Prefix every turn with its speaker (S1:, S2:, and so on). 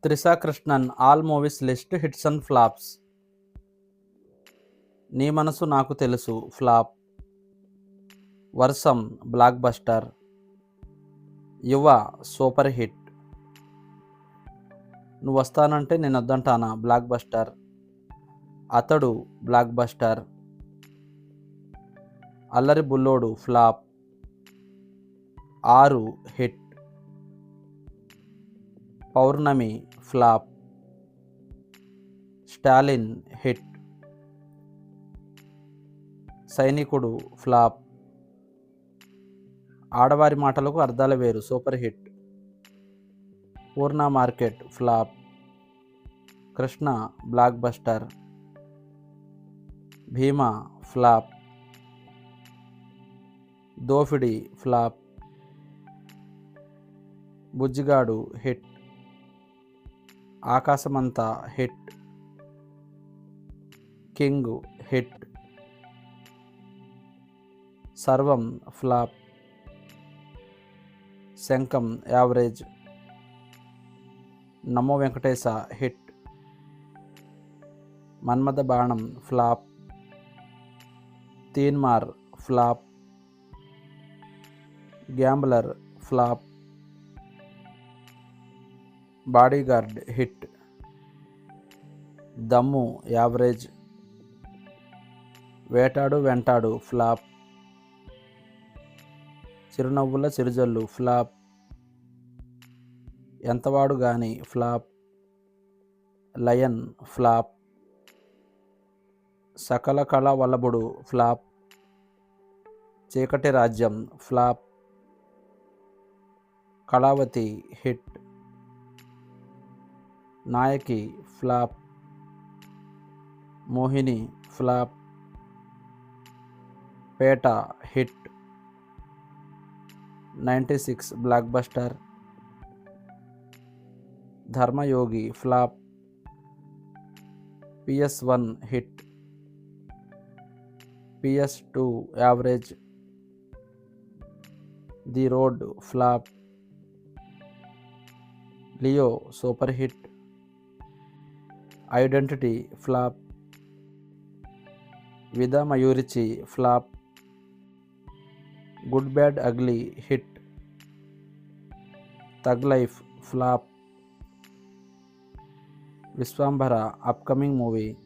S1: Trisha Krishnan all movies list hits and flops. Nee Manasu Naaku Telusu flop. Varsham block buster. Yuva super hit. Nuvvu Vasthanante Nenu Vaddantana block buster. Athadu block buster. Allari Bullodu flop. 6 hit. Pournami flop. Stalin hit. Sainikudu flop. Aadavari Matalaku Arthalu Veru super hit. Poorna market flop. Krishna block buster. Bheema flop. Dopidi flop. Bujjigadu hit. Aakasamantha hit. King hit. Sarvam flop. Shankham average. Namo Venkatesa hit. Manmadha బాణం flop. Teenmaar flop. Gambler flop. Bodyguard hit. Dammu average. Vetadu Ventadu flop. Chirunavvula Chirujallu flop. ఎంతవాడు గాని flop. Lion flop. సకల కళ వల్లభుడు flop. Cheekati Rajyam flop. Kalavathi hit. Nayaki flop. Mohini flop. Petta hit. 96 block buster. Dharmayogi flop. PS1 hit. PS2 average. The road flop. Leo super hit. Identity flop. Vidaa Muyarchi flop. Good bad ugly hit. Thug life flop. Vishwambhara upcoming movie.